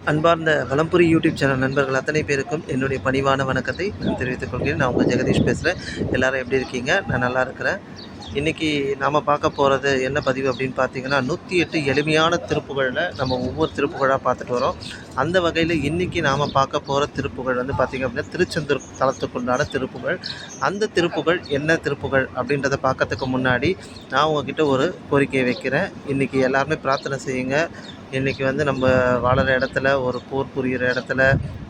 அன்பார்ந்த வலம்புரி YouTube channel நண்பர்கள் அத்தனை பேருக்கும் என்னுடைய பணிவான வணக்கத்தை நான் தெரிவித்துக் கொள்கிறேன். நான் உங்கள் ஜெகதீஷ் பேசுகிறேன். எல்லோரும் எப்படி இருக்கீங்க? நான் நல்லா இருக்கிறேன். இன்றைக்கி நாம் பார்க்க போகிறது என்ன பதிவு அப்படின்னு பார்த்தீங்கன்னா, 108 எளிமையான திருப்புகழில் நம்ம ஒவ்வொரு திருப்புகழாக பார்த்துட்டு வரோம். அந்த வகையில் இன்றைக்கி நாம் பார்க்க போகிற திருப்புகழ் வந்து பார்த்திங்க அப்படின்னா திருச்செந்தூர் தலத்துக்குண்டான திருப்புகழ். அந்த திருப்புகழ் என்ன திருப்புகழ் அப்படின்றத பார்க்கறதுக்கு முன்னாடி நான் உங்ககிட்ட ஒரு கோரிக்கையை வைக்கிறேன். இன்றைக்கி எல்லாருமே பிரார்த்தனை செய்யுங்க. இன்றைக்கி வந்து நம்ம வாழுற இடத்துல ஒரு போர் புரிகிற இடத்துல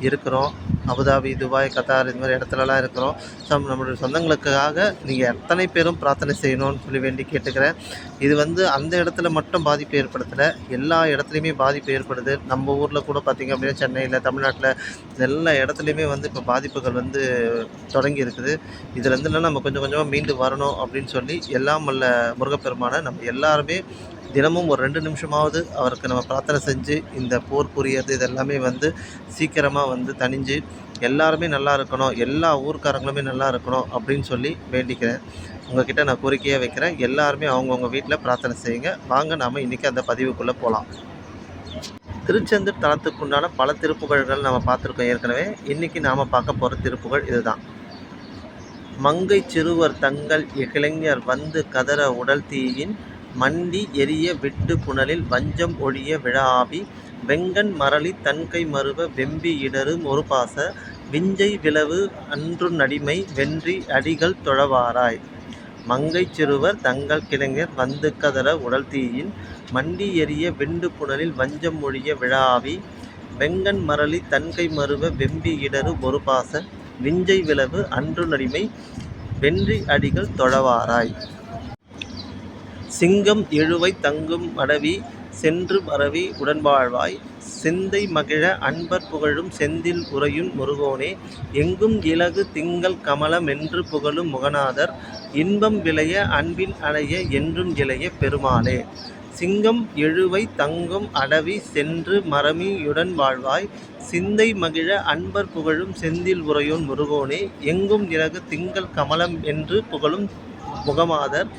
இருக்கிறோம். அபுதாபி, துபாய், கத்தார் இது மாதிரி இடத்துலலாம் இருக்கிறோம். நம்மளுடைய சொந்தங்களுக்காக நீங்கள் எத்தனை பேரும் பிரார்த்தனை செய்யணும்னு சொல்லி வேண்டி கேட்டுக்கிறேன். இது வந்து அந்த இடத்துல மட்டும் பாதிப்பு ஏற்படுத்தலை, எல்லா இடத்துலையுமே பாதிப்பு ஏற்படுது. நம்ம ஊரில் கூட பார்த்திங்க அப்படின்னா சென்னையில், தமிழ்நாட்டில் எல்லா இடத்துலையுமே வந்து இப்போ பாதிப்புகள் வந்து தொடங்கி இருக்குது. இதுலேருந்துலாம் நம்ம கொஞ்சம் கொஞ்சமாக மீண்டு வரணும் அப்படின்னு சொல்லி எல்லாம் வல்ல முருகப்பெருமானை நம்ம எல்லாருமே தினமும் ஒரு 2 நிமிஷமாவது அவருக்கு நம்ம பிரார்த்தனை செஞ்சு இந்த போர் புரியறது இதெல்லாமே வந்து சீக்கிரமாக வந்து தணிஞ்சு எல்லாருமே நல்லா இருக்கணும், எல்லா ஊர்க்காரங்களுமே நல்லா இருக்கணும் அப்படின்னு சொல்லி வேண்டிக்கிறேன். உங்கள்கிட்ட நான் கோரிக்கையாக வைக்கிறேன். எல்லாருமே அவங்கவுங்க வீட்டில் பிரார்த்தனை செய்யுங்க. வாங்க நாம் இன்றைக்கி அந்த பதிவுக்குள்ளே போகலாம். திருச்செந்தூர் தலத்துக்குண்டான பல திருப்புகழ்கள் நம்ம பார்த்துருக்கோம் ஏற்கனவே. இன்றைக்கி நாம் பார்க்க போகிற திருப்புகழ் இதுதான். மங்கை சிறுவர் தங்கள் இளைஞர் வந்து கதற உடல் தீயின் மண்டி எரிய விட்டு புனலில் வஞ்சம் ஒழிய விழாவி வெங்கண் மரளி தன்கை மருவ வெம்பி இடரு மொறுபாச விஞ்சை விளவு அன்று நடிமை வென்றி அடிகள் தொழவாராய். மங்கை சிறுவர் தங்கள் கிளைஞர் வந்து கதற உடல் தீயின் மண்டி எரிய விண்டு புனலில் வஞ்சம் ஒழிய விழாவி வெங்கண் மரளி தன்கை மருவ வெம்பி இடரு மொறுபாச விஞ்சை விளவு அன்று நடிமை வென்றி அடிகள் தொழவாராய். சிங்கம் எழுவை தங்கும் மடவி சென்று மறவி உடன்வாழ்வாய் சிந்தை மகிழ அன்பர் புகழும் செந்தில் உறையும் முருகோனே எங்கும் இலகு திங்கள் கமலம் என்று புகழும் முகநாதர் இன்பம் விளைய அன்பின் அலைய என்றும் இளைய பெருமாளே. சிங்கம் எழுவை தங்கும் அடவி சென்று மறமியுடன் வாழ்வாய் சிந்தை மகிழ அன்பர் புகழும் செந்தில் உறையோன் முருகோனே எங்கும் இலகு திங்கள் கமலம் என்று புகழும் முகமாதர்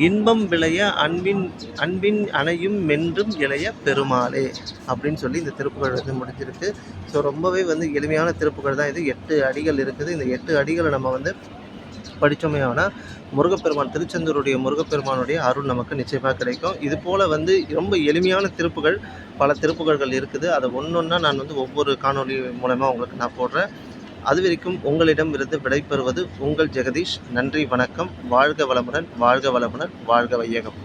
இன்பம் விளைய அன்பின் அணையும் மென்றும் இளைய பெருமாளே அப்படின்னு சொல்லி இந்த திருப்புகழ் வந்து முடிஞ்சிருக்கு. ஸோ ரொம்பவே வந்து எளிமையான திருப்புகழ் தான் இது. 8 அடிகள் இருக்குது. இந்த 8 அடிகளை நம்ம வந்து படித்தோமே ஆனால் முருகப்பெருமான் திருச்செந்தூருடைய முருகப்பெருமானுடைய அருள் நமக்கு நிச்சயமாக கிடைக்கும். இது போல் வந்து ரொம்ப எளிமையான திருப்புகள் பல திருப்புகழ்கள் இருக்குது. அதை ஒன்றொன்னா நான் வந்து ஒவ்வொரு காணொலி மூலமாக உங்களுக்கு நான் போடுறேன். அது வரைக்கும் உங்களிடமிருந்து விடைபெறுவது உங்கள் ஜெகதீஷ். நன்றி, வணக்கம். வாழ்க வளமுடன், வாழ்க வளமுடன், வாழ்க வையகம்.